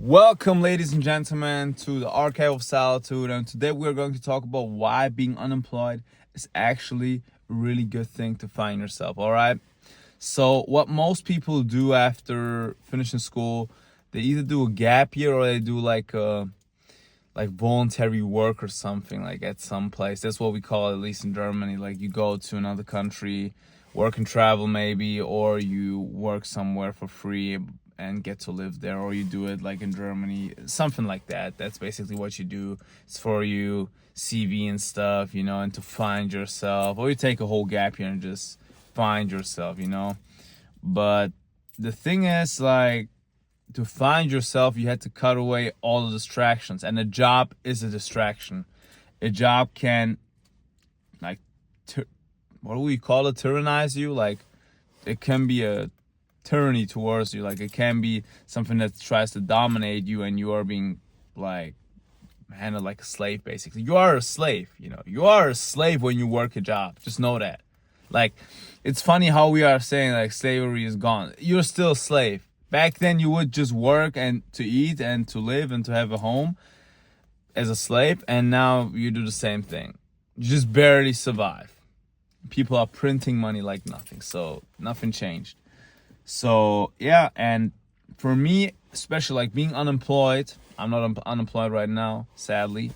Welcome, ladies and gentlemen, to the Archive of Solitude, and today we're going to talk about why being unemployed is actually a really good thing to find yourself. All right. So what most people do after finishing school, they either do a gap year or they do like voluntary work or something, like at some place. That's what we call it, at least in Germany. Like you go to another country, work and travel maybe, or you work somewhere for free and get to live there, or you do it like in Germany, something like that. That's basically what you do. It's for you CV and stuff, and to find yourself, or you take a whole gap year and just find yourself. But the thing is, like, to find yourself, you had to cut away all the distractions, and a job is a distraction. A job can, like, what do we call it, tyrannize you. Like, it can be a tyranny towards you. Like, it can be something that tries to dominate you, and you are being, like, handled like a slave. Basically, you are a slave. You are a slave when you work a job. Just know that. Like, it's funny how we are saying like slavery is gone. You're still a slave. Back then you would just work and to eat and to live and to have a home as a slave, and now you do the same thing. You just barely survive. People are printing money like nothing, so nothing changed. So yeah, and for me, especially like being unemployed, I'm not unemployed right now, sadly.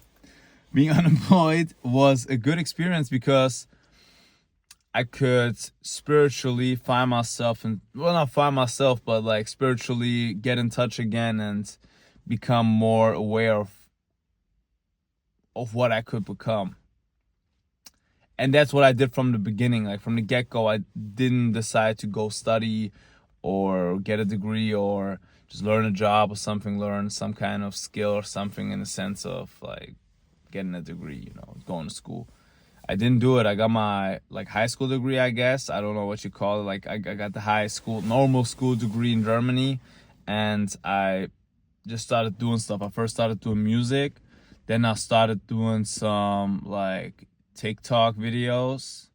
Being unemployed was a good experience because I could spiritually find myself, and well, not find myself, but like spiritually get in touch again and become more aware of what I could become. And that's what I did from the beginning. Like from the get-go, I didn't decide to go study or get a degree or just learn a job or something, learn some kind of skill or something, in the sense of like getting a degree, going to school. I didn't do it. I got my like high school degree, I guess. I don't know what you call it. Like I got the normal school degree in Germany, and I just started doing stuff. I first started doing music, then I started doing some like TikTok videos,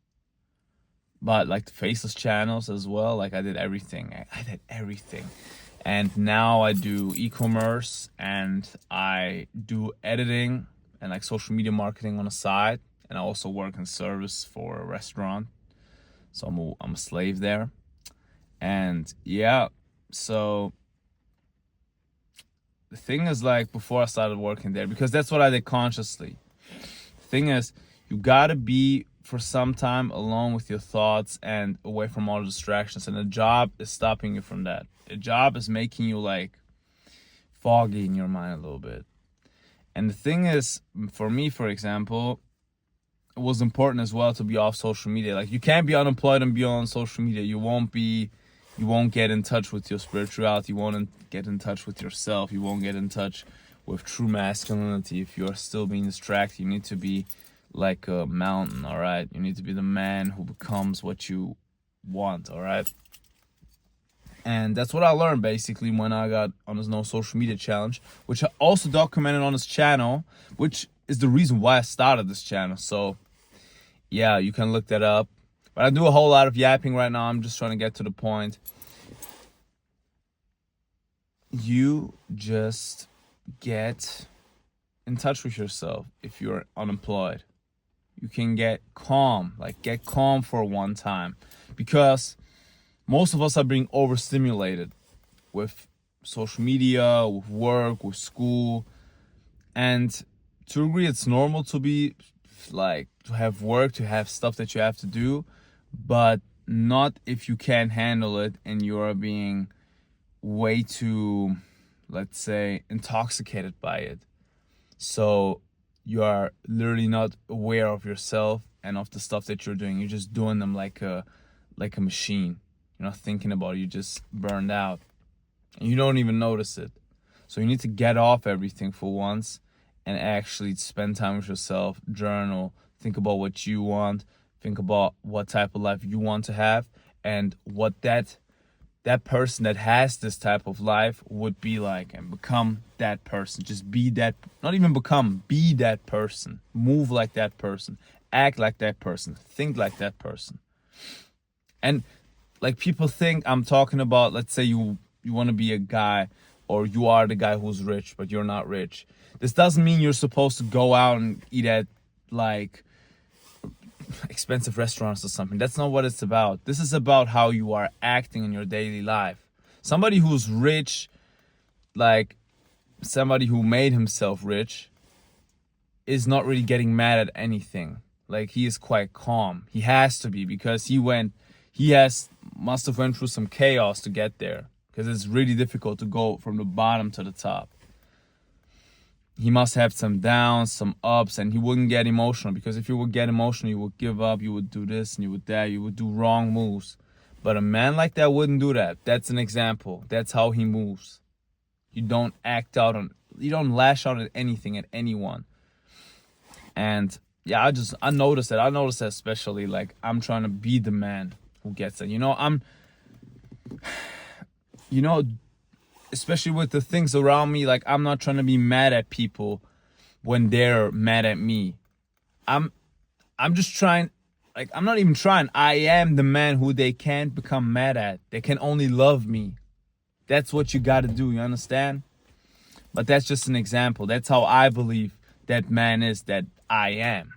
but like the faceless channels as well. Like I did everything. I did everything. And now I do e-commerce, and I do editing and like social media marketing on the side. And I also work in service for a restaurant. So I'm a slave there. And yeah, so the thing is, like, before I started working there, because that's what I did consciously. The thing is, you gotta be for some time alone with your thoughts and away from all the distractions. And a job is stopping you from that. A job is making you like foggy in your mind a little bit. And the thing is, for me, for example, it was important as well to be off social media. Like, you can't be unemployed and be on social media. You won't get in touch with your spirituality. You won't get in touch with yourself. You won't get in touch with true masculinity if you are still being distracted. You need to be like a mountain, all right? You need to be the man who becomes what you want, all right? And that's what I learned basically when I got on this no social media challenge, which I also documented on this channel, which is the reason why I started this channel. So yeah, you can look that up. But I do a whole lot of yapping right now. I'm just trying to get to the point. You just get in touch with yourself if you're unemployed. You can get calm for one time, because most of us are being overstimulated with social media, with work, with school. And to a degree, it's normal to be like, to have work, to have stuff that you have to do, but not if you can't handle it and you're being way too, let's say, intoxicated by it. So you are literally not aware of yourself and of the stuff that you're doing. You're just doing them like a machine. You're not thinking about it. You just burned out and you don't even notice it. So you need to get off everything for once and actually spend time with yourself, journal, think about what you want, think about what type of life you want to have, and what that person that has this type of life would be like, and become that person. Just be that, not even become, be that person. Move like that person, act like that person, think like that person. And like, people think I'm talking about, let's say you want to be a guy or you are the guy who's rich, but you're not rich. This doesn't mean you're supposed to go out and eat at like expensive restaurants or something. That's not what it's about. This is about how you are acting in your daily life. Somebody who's rich, like somebody who made himself rich, is not really getting mad at anything. Like, he is quite calm. He has to be, because must have went through some chaos to get there, because it's really difficult to go from the bottom to the top. He must have some downs, some ups, and he wouldn't get emotional, because if you would get emotional, you would give up, you would do this and you would that, you would do wrong moves. But a man like that wouldn't do that. That's an example. That's how he moves. You don't lash out at anything, at anyone. And yeah, I noticed that. I noticed that especially, like, I'm trying to be the man who gets it. Especially with the things around me, like, I'm not trying to be mad at people when they're mad at me. I'm just trying, like, I'm not even trying. I am the man who they can't become mad at. They can only love me. That's what you got to do, you understand? But that's just an example. That's how I believe that man is, that I am.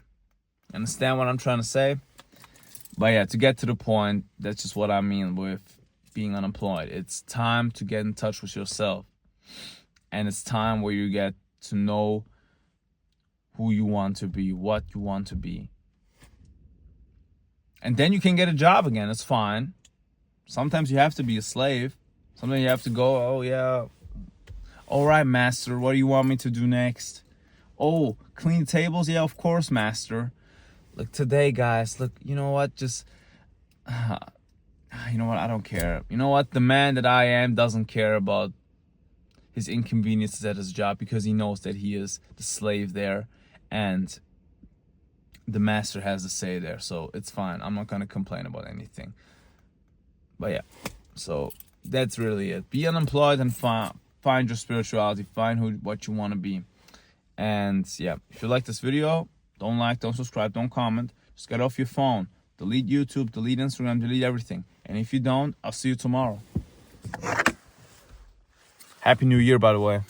Understand what I'm trying to say? But yeah, to get to the point, that's just what I mean with being unemployed. It's time to get in touch with yourself. And it's time where you get to know who you want to be, what you want to be. And then you can get a job again. It's fine. Sometimes you have to be a slave. Sometimes you have to go, oh yeah, all right, master, what do you want me to do next? Oh, clean tables? Yeah, of course, master. Look, today, guys, look, you know what? You know what? I don't care. You know what? The man that I am doesn't care about his inconveniences at his job, because he knows that he is the slave there and the master has the say there. So it's fine. I'm not going to complain about anything. But yeah, so that's really it. Be unemployed and find your spirituality. Find what you want to be. And yeah, if you like this video, don't like, don't subscribe, don't comment. Just get off your phone. Delete YouTube, delete Instagram, delete everything. And if you don't, I'll see you tomorrow. Happy New Year, by the way.